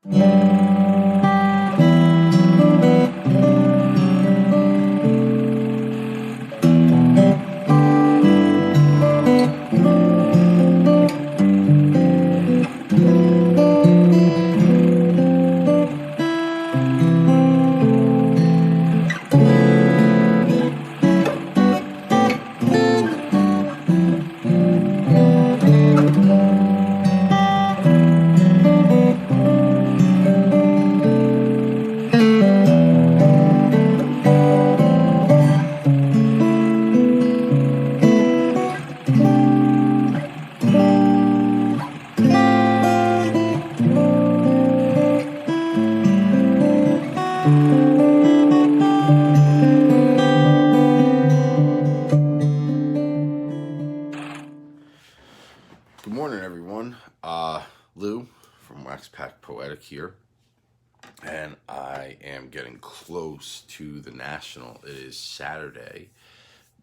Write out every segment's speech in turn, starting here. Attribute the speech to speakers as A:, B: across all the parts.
A: Good morning, everyone. Lou from Wax Pack Poetic here, and I am getting close to the National. It is Saturday,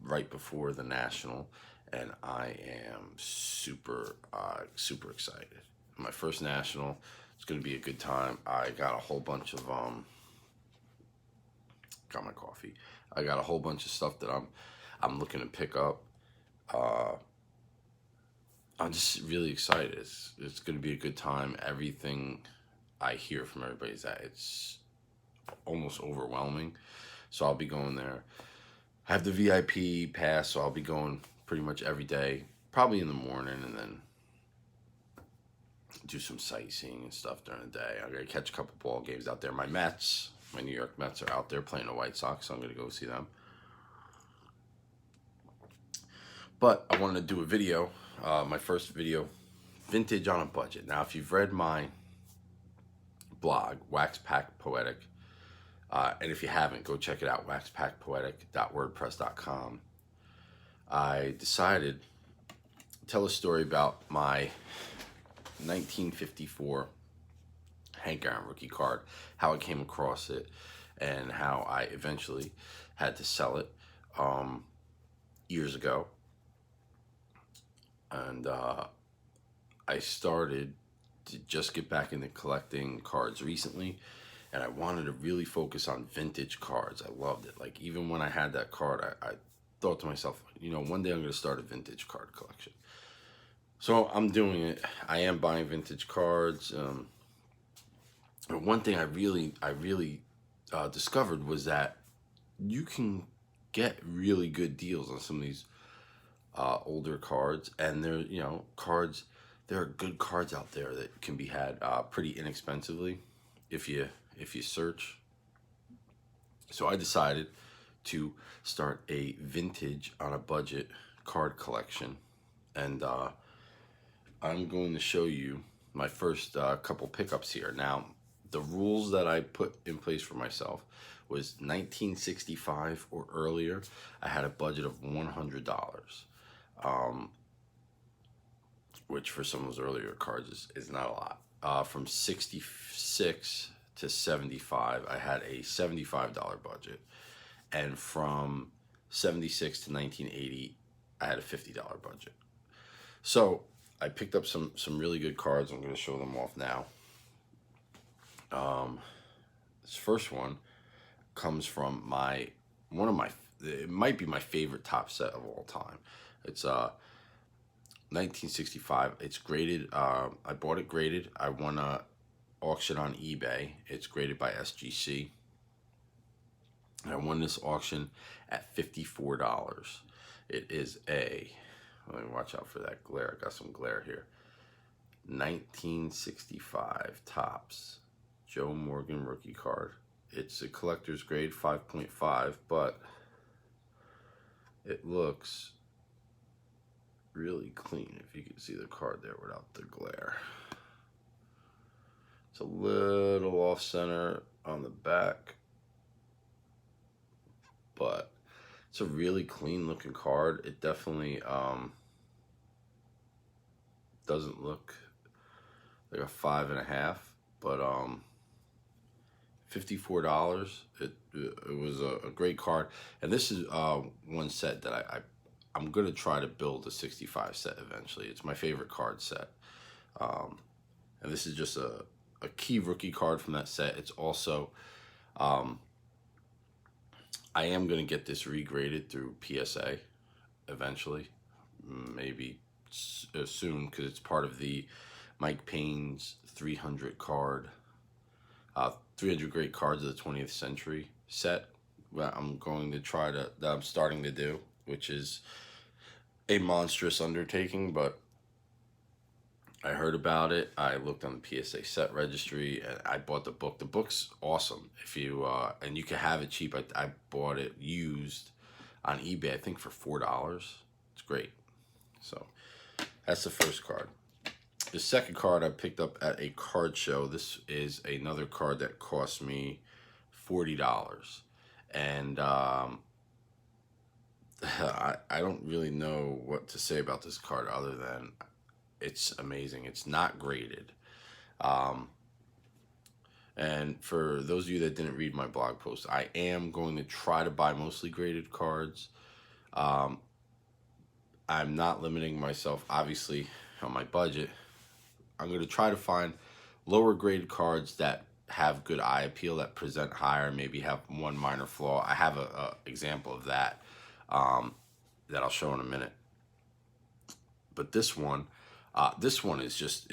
A: right before the National, and I am super excited. My first National. It's going to be a good time. I got a whole bunch of got my coffee. I got a whole bunch of stuff that I'm looking to pick up. I'm just really excited. It's going to be a good time. Everything I hear from everybody is that it's almost overwhelming. So I'll be going there. I have the VIP pass, so I'll be going pretty much every day, probably in the morning, and then do some sightseeing and stuff during the day. I'm going to catch a couple ball games out there. My New York Mets are out there playing the White Sox, so I'm going to go see them. But I wanted to do a video, my first video, vintage on a budget. Now, if you've read my blog, Wax Pack Poetic, and if you haven't, go check it out, waxpackpoetic.wordpress.com. I decided to tell a story about my 1954 Hank Aaron rookie card, how I came across it, and how I eventually had to sell it years ago. And I started to just get back into collecting cards recently, and I wanted to really focus on vintage cards. I loved it. Like, even when I had that card, I thought to myself, one day I'm going to start a vintage card collection. So I'm doing it. I am buying vintage cards. One thing I really discovered was that you can get really good deals on some of these older cards, and there are good cards out there that can be had pretty inexpensively if you search. So I decided to start a vintage on a budget card collection, and I'm going to show you my first couple pickups here. Now, the rules that I put in place for myself was 1965 or earlier. I had a budget of $100. Which for some of those earlier cards is not a lot. From 66 to 75, I had a $75 budget. And from 76 to 1980, I had a $50 budget. So I picked up some really good cards. I'm going to show them off now. This first one comes from it might be my favorite top set of all time. It's 1965. It's graded. I bought it graded. I won a auction on eBay. It's graded by SGC. And I won this auction at $54. It is let me watch out for that glare. I got some glare here. 1965 Topps Joe Morgan rookie card. It's a collector's grade 5.5, but it looks really clean if you can see the card there without the glare. It's a little off center on the back, but it's a really clean looking card. It definitely doesn't look like a 5.5, but $54. It was a great card, and this is one set that I'm gonna try to build a 65 set eventually. It's my favorite card set, and this is just a a key rookie card from that set. It's also, um, I am going to get this regraded through PSA eventually, maybe soon, because it's part of the Mike Payne's 300 card, 300 great cards of the 20th century set. That I'm going to try to, that I'm starting to do, which is a monstrous undertaking, but I heard about it. I looked on the PSA set registry and I bought the book. The book's awesome. If you and you can have it cheap. I bought it used on eBay, I think for $4. It's great. So that's the first card. The second card I picked up at a card show. This is another card that cost me $40. And I don't really know what to say about this card other than it's amazing. It's not graded. Um, and for those of you that didn't read my blog post, I am going to try to buy mostly graded cards. Um, I'm not limiting myself, obviously, on my budget. I'm going to try to find lower graded cards that have good eye appeal, that present higher, maybe have one minor flaw. I have a example of that that I'll show in a minute. But this one is just,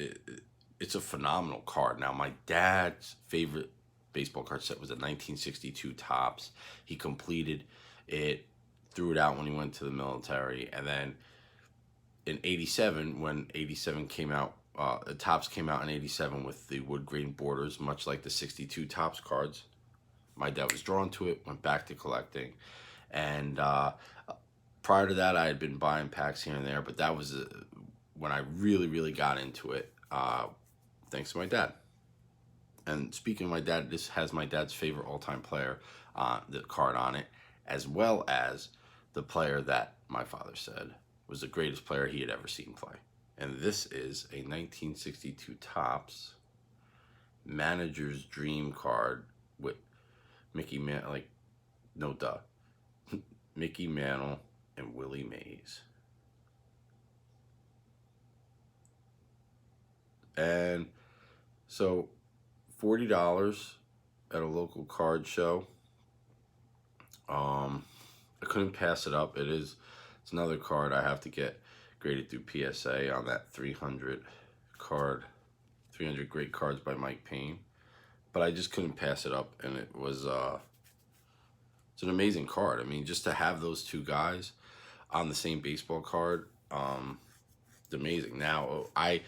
A: it's a phenomenal card. Now, my dad's favorite baseball card set was a 1962 Topps. He completed it, threw it out when he went to the military, and then in 87, when 87 came out, the Topps came out in 87 with the wood grain borders, much like the 62 Topps cards. My dad was drawn to it, went back to collecting, and prior to that, I had been buying packs here and there, but that was when I really, really got into it, thanks to my dad. And speaking of my dad, this has my dad's favorite all-time player, the card on it, as well as the player that my father said was the greatest player he had ever seen play. And this is a 1962 Topps Manager's Dream card with Mickey Mantle, Mickey Mantle and Willie Mays. And so $40 at a local card show. I couldn't pass it up. It's another card I have to get graded through PSA on that 300 great cards by Mike Payne. But I just couldn't pass it up, and it was it's an amazing card. I mean, just to have those two guys on the same baseball card, it's amazing. Now, I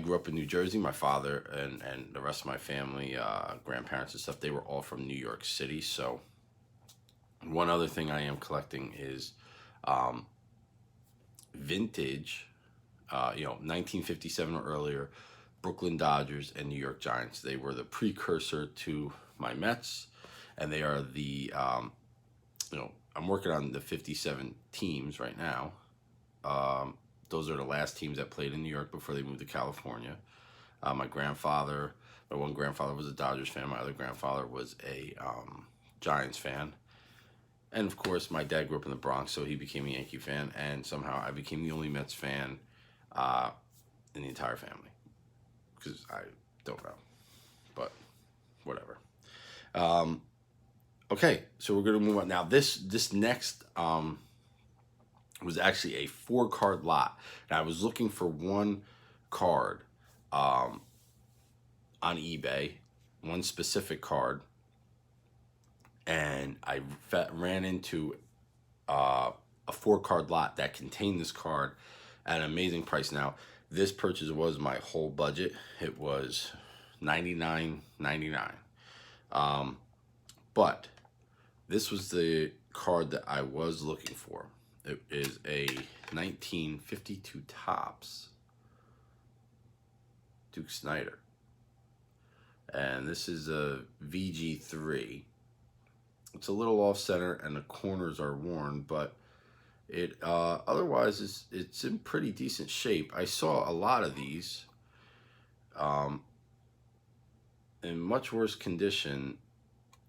A: grew up in New Jersey. My father and the rest of my family, grandparents and stuff, they were all from New York City. So one other thing I am collecting is vintage, 1957 or earlier, Brooklyn Dodgers and New York Giants. They were the precursor to my Mets, and they are the, I'm working on the 57 teams right now. Those are the last teams that played in New York before they moved to California. My one grandfather was a Dodgers fan. My other grandfather was a Giants fan. And of course, my dad grew up in the Bronx, so he became a Yankee fan. And somehow I became the only Mets fan in the entire family. Because I don't know. But whatever. Okay, so we're going to move on. Now, this next was actually a 4-card lot. And I was looking for one card on eBay, one specific card, and I ran into a 4-card lot that contained this card at an amazing price. Now, this purchase was my whole budget. It was $99.99. But this was the card that I was looking for. It is a 1952 Topps Duke Snider. And this is a VG3. It's a little off center and the corners are worn, but it otherwise it's in pretty decent shape. I saw a lot of these in much worse condition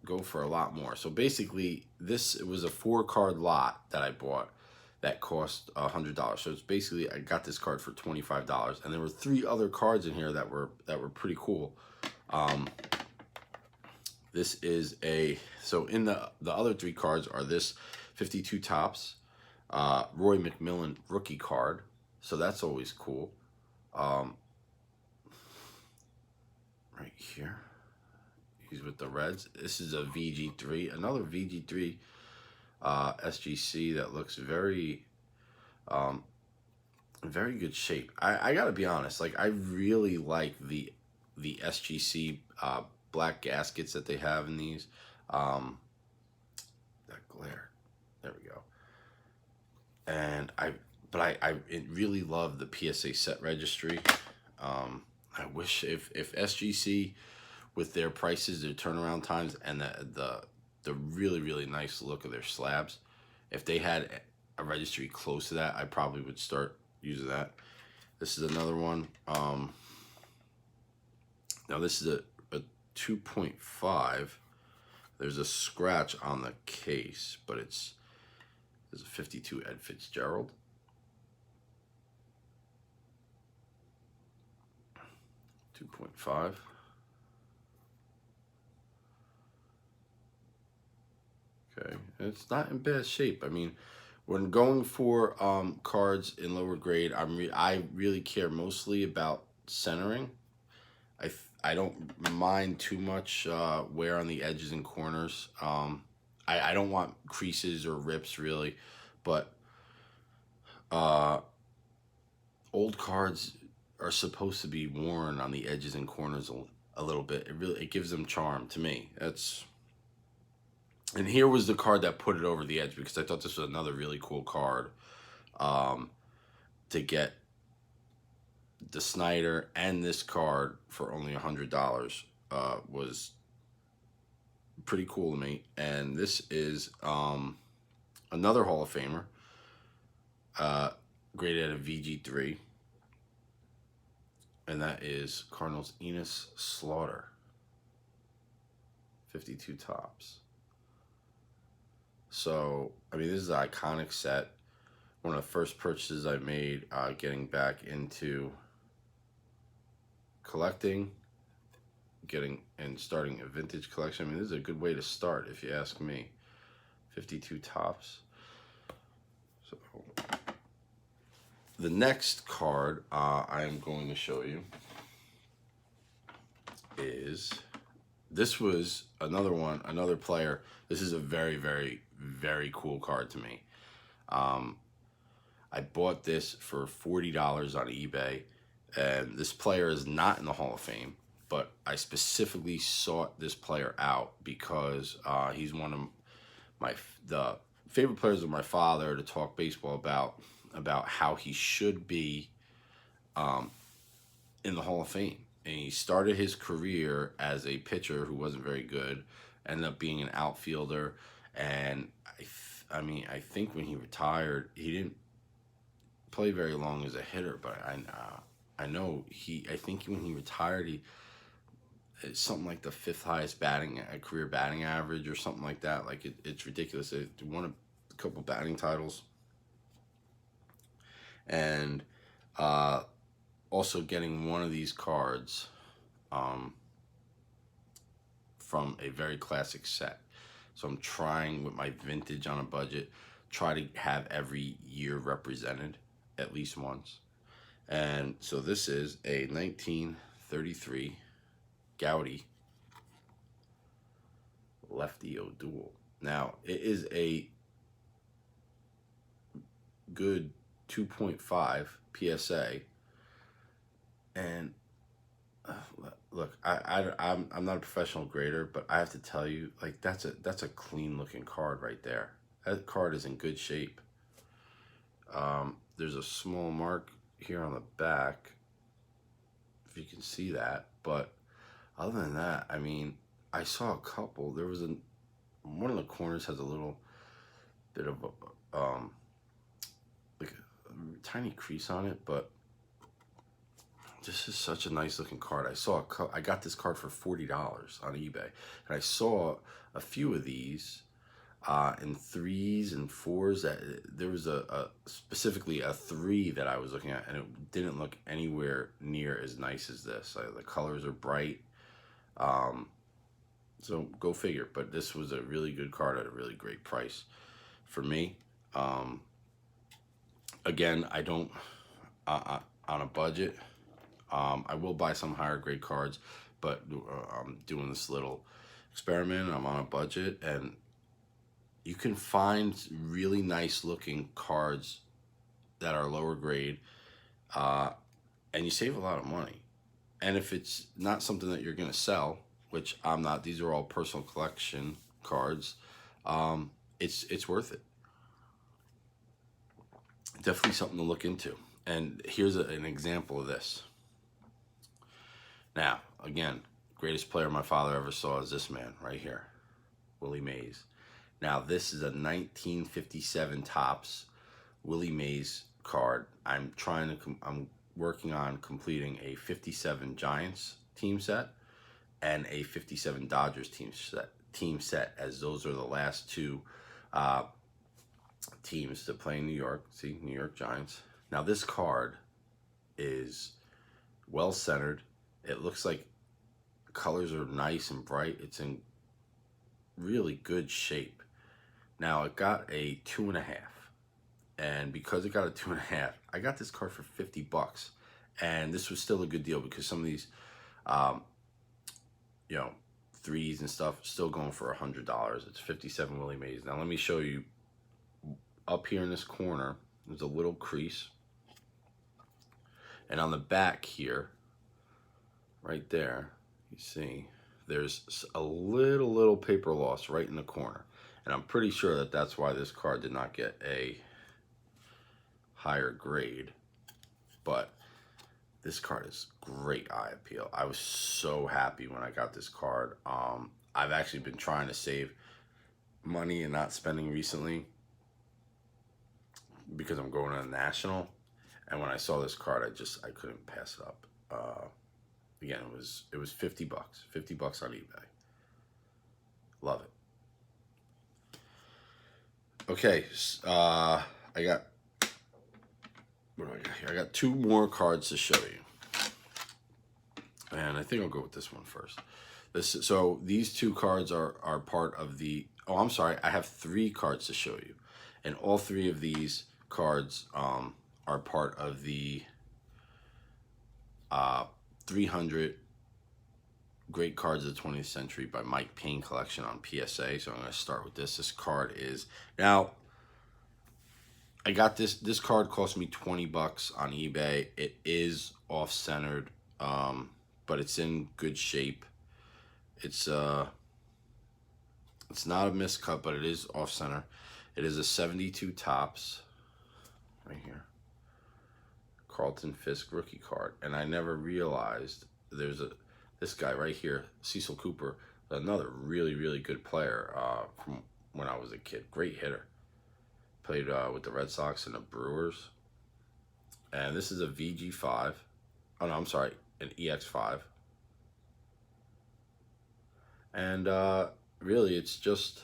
A: go for a lot more. So basically, it was a 4-card lot that I bought. that cost $100. So it's basically, I got this card for $25, and there were 3 other cards in here that were pretty cool. This is so in the other 3 cards are this 52 Topps Roy McMillan rookie card. So that's always cool. Right here, he's with the Reds. This is a VG3, another VG3 SGC that looks very very good shape. I gotta be honest, like, I really like the SGC black gaskets that they have in these. That glare, there we go. And I really love the PSA set registry. I wish if SGC, with their prices, their turnaround times, and the really nice look of their slabs, if they had a registry close to that, I probably would start using that. This is another one. Now this is a 2.5. There's a scratch on the case, but there's a 52 Ed Fitzgerald. .5. Okay, it's not in bad shape. I mean, when going for cards in lower grade, I really care mostly about centering. I don't mind too much wear on the edges and corners. I don't want creases or rips really, but old cards are supposed to be worn on the edges and corners a little bit. It gives them charm to me. And here was the card that put it over the edge, because I thought this was another really cool card to get the Snyder and this card for only $100 was pretty cool to me. And this is another Hall of Famer, graded at a VG3. And that is Cardinals Enos Slaughter, 52 Topps. So, I mean, this is an iconic set. One of the first purchases I made getting back into collecting, and starting a vintage collection. I mean, this is a good way to start, if you ask me. 52 Topps. So, the next card I am going to show you is, this was another player. This is a very cool card to me. I bought this for $40 on eBay, and this player is not in the Hall of Fame, but I specifically sought this player out because he's one of the favorite players of my father to talk baseball about how he should be in the Hall of Fame. And he started his career as a pitcher who wasn't very good, ended up being an outfielder, and I think when he retired, he didn't play very long as a hitter, but I know I think when he retired, it's something like the 5th highest career batting average or something like that. Like, it's ridiculous. He won a couple batting titles, and also getting one of these cards from a very classic set. So I'm trying, with my vintage on a budget, try to have every year represented at least once. And so this is a 1933 Gowdy Lefty O'Doul. Now, it is a good 2.5 PSA. And look, I'm not a professional grader, but I have to tell you, like, that's a clean looking card right there. That card is in good shape. There's a small mark here on the back, if you can see that, but other than that, I mean, I saw a couple. There was one of the corners has a little bit of like a tiny crease on it, but this is such a nice looking card. I got this card for $40 on eBay, and I saw a few of these in threes and fours. That there was specifically a three that I was looking at, and it didn't look anywhere near as nice as this. The colors are bright. So go figure. But this was a really good card at a really great price for me. Again, I don't on a budget. I will buy some higher grade cards, but I'm doing this little experiment. I'm on a budget, and you can find really nice looking cards that are lower grade, and you save a lot of money. And if it's not something that you're going to sell, which I'm not, these are all personal collection cards, it's worth it. Definitely something to look into. And here's an example of this. Now, again, greatest player my father ever saw is this man right here, Willie Mays. Now, this is a 1957 Topps Willie Mays card. I'm working on completing a 57 Giants team set and a 57 Dodgers team set, as those are the last two teams to play in New York. See, New York Giants. Now, this card is well centered. It looks like the colors are nice and bright. It's in really good shape. Now, it got a 2.5, and because it got a 2.5, I got this card for $50, and this was still a good deal because some of these, threes and stuff still going for $100. It's 57 Willie Mays. Now, let me show you. Up here in this corner, there's a little crease, and on the back here, right there, you see, there's a little paper loss right in the corner. And I'm pretty sure that that's why this card did not get a higher grade. But this card is great eye appeal. I was so happy when I got this card. I've actually been trying to save money and not spending recently because I'm going to a national. And when I saw this card, I couldn't pass it up. Again, it was $50, $50 on eBay. Love it. Okay, I got, what do I got here? I got two more cards to show you, and I think I'll go with this one first. So these two cards are part of the. Oh, I'm sorry. I have three cards to show you, and all three of these cards are part of the 300 Great Cards of the 20th Century by Mike Payne collection on PSA. So I'm going to start with this. This card is, now, I got this card cost me $20 on eBay. It is off-centered, but it's in good shape. It's not a miscut, but it is off-center. It is a 72 Topps, right here, Carlton Fisk rookie card. And I never realized this guy right here, Cecil Cooper, another really good player from when I was a kid. Great hitter. Played with the Red Sox and the Brewers. And this is a VG5. Oh, no, I'm sorry, an EX5. And really, it's just,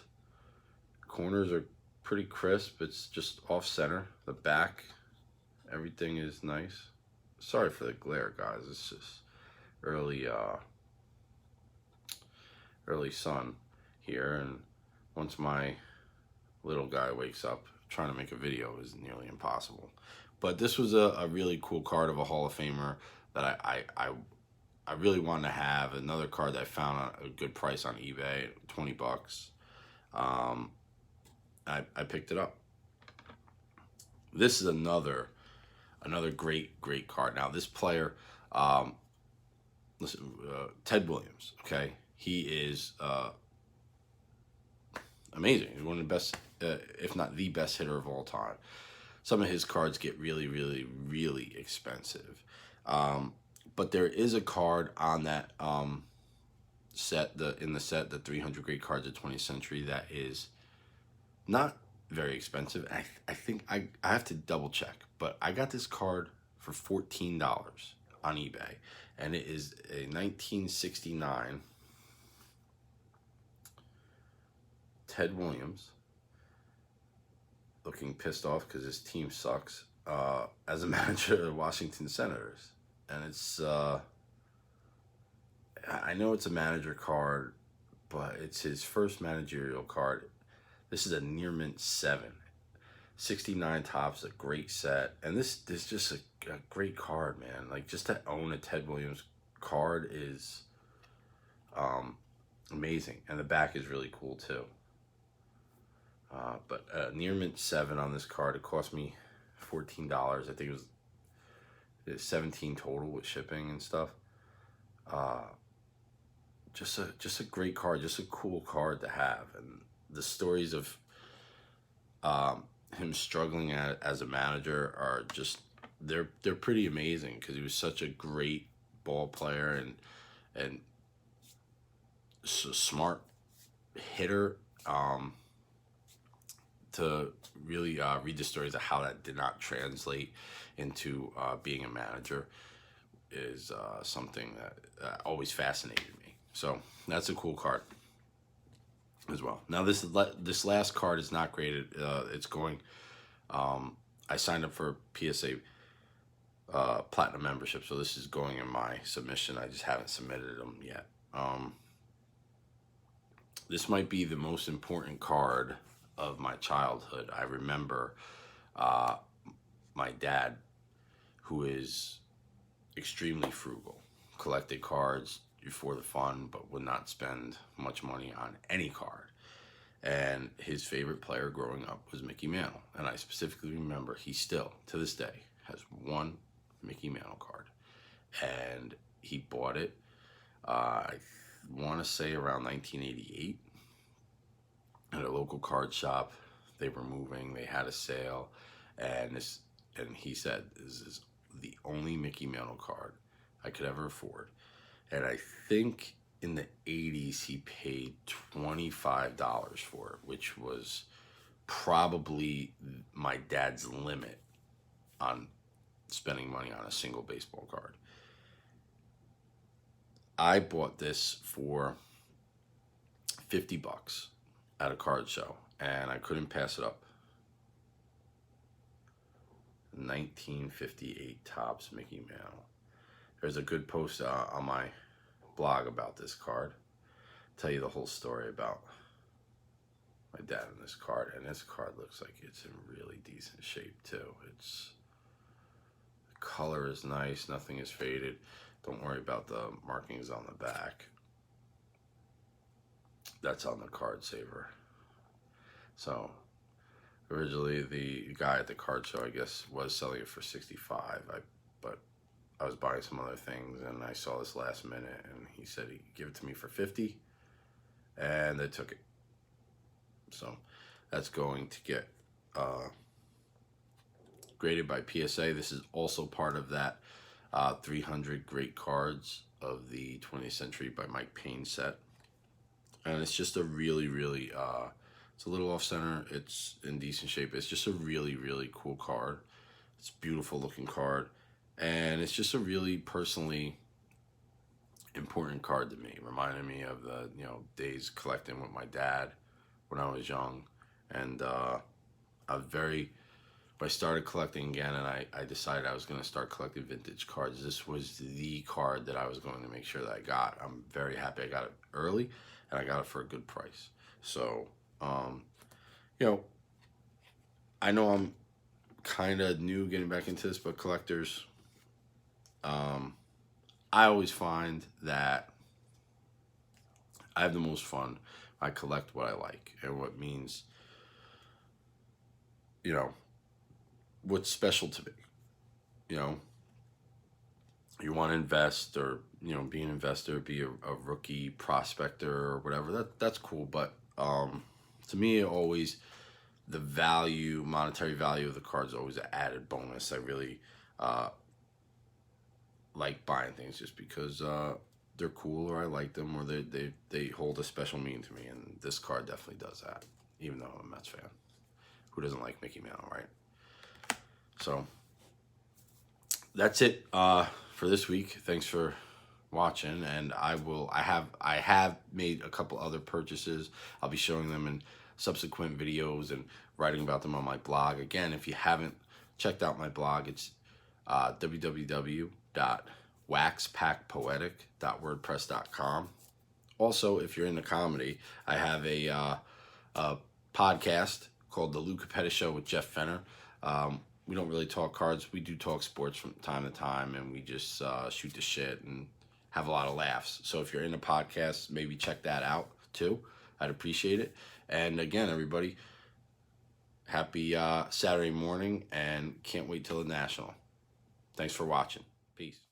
A: corners are pretty crisp. It's just off-center. The back, everything is nice. Sorry for the glare, guys. It's just early sun here, and once my little guy wakes up, trying to make a video is nearly impossible. But this was a really cool card of a Hall of Famer that I really wanted to have. Another card that I found at a good price on eBay, $20. I picked it up. This is another great card. Now, this player, listen, Ted Williams, okay? He is amazing. He's one of the best, if not the best hitter of all time. Some of his cards get really expensive. But there is a card on that set, the 300 Great Cards of the 20th Century, that is not very expensive. I think I have to double check, but I got this card for $14 on eBay, and it is a 1969 Ted Williams looking pissed off because his team sucks as a manager of the Washington Senators. And it's, I know it's a manager card, but it's his first managerial card. This is a near mint 7. 69 tops, a great set. And this is just a great card, man. Like, just to own a Ted Williams card is amazing. And the back is really cool, too. But near mint 7 on this card. It cost me $14. I think it was 17 total with shipping and stuff. Just a great card, just a cool card to have. And the stories of him struggling as a manager are just they're pretty amazing, because he was such a great ball player and so smart hitter. To really read the stories of how that did not translate into being a manager is something that always fascinated me. So that's a cool card as well. Now this last card is not graded. It's going. I signed up for PSA Platinum membership, so this is going in my submission. I just haven't submitted them yet. This might be the most important card of my childhood. I remember my dad, who is extremely frugal, collected cards for the fun, but would not spend much money on any card. And his favorite player growing up was Mickey Mantle. And I specifically remember he still, to this day, has one Mickey Mantle card. And he bought it, I want to say around 1988, at a local card shop. They were moving, they had a sale, and he said, this is the only Mickey Mantle card I could ever afford. And I think in the 80s he paid $25 for it, which was probably my dad's limit on spending money on a single baseball card. I bought this for $50 at a card show, and I couldn't pass it up. 1958 Topps Mickey Mantle. There's a good post on my blog about this card. Tell you the whole story about my dad and this card. And this card looks like it's in really decent shape too. The color is nice, nothing is faded. Don't worry about the markings on the back. That's on the card saver. So originally the guy at the card show, I guess, was selling it for $65. But I was buying some other things, and I saw this last minute, and he said he'd give it to me for $50, and they took it. So that's going to get graded by PSA. This is also part of that 300 great cards of the 20th century by Mike Payne set. And it's just a really, really, it's a little off center. It's in decent shape. It's just a really, really cool card. It's a beautiful looking card. And it's just a really personally important card to me. It reminded me of the days collecting with my dad when I was young. And I started collecting again, and I decided I was going to start collecting vintage cards. This was the card that I was going to make sure that I got. I'm very happy I got it early, and I got it for a good price. So, I know I'm kind of new getting back into this, but collectors, I always find that I have the most fun. I collect what I like, and what means, what's special to me. You want to invest, or be an investor, be a rookie prospector or whatever. That's cool, but to me, always the monetary value of the card is always an added bonus. I really like buying things just because they're cool, or I like them, or they hold a special meaning to me, and this card definitely does that. Even though I'm a Mets fan, who doesn't like Mickey Mantle, right? So that's it for this week. Thanks for watching, and I have made a couple other purchases. I'll be showing them in subsequent videos and writing about them on my blog. Again, if you haven't checked out my blog, it's www.waxpackpoetic.wordpress.com. Also, if you're into comedy, I have a podcast called The Lou Capetta Show with Jeff Fenner. We don't really talk cards. We do talk sports from time to time, and we just shoot the shit and have a lot of laughs. So if you're into podcasts, maybe check that out too. I'd appreciate it. And again, everybody, happy Saturday morning, and can't wait till the National. Thanks for watching. Peace.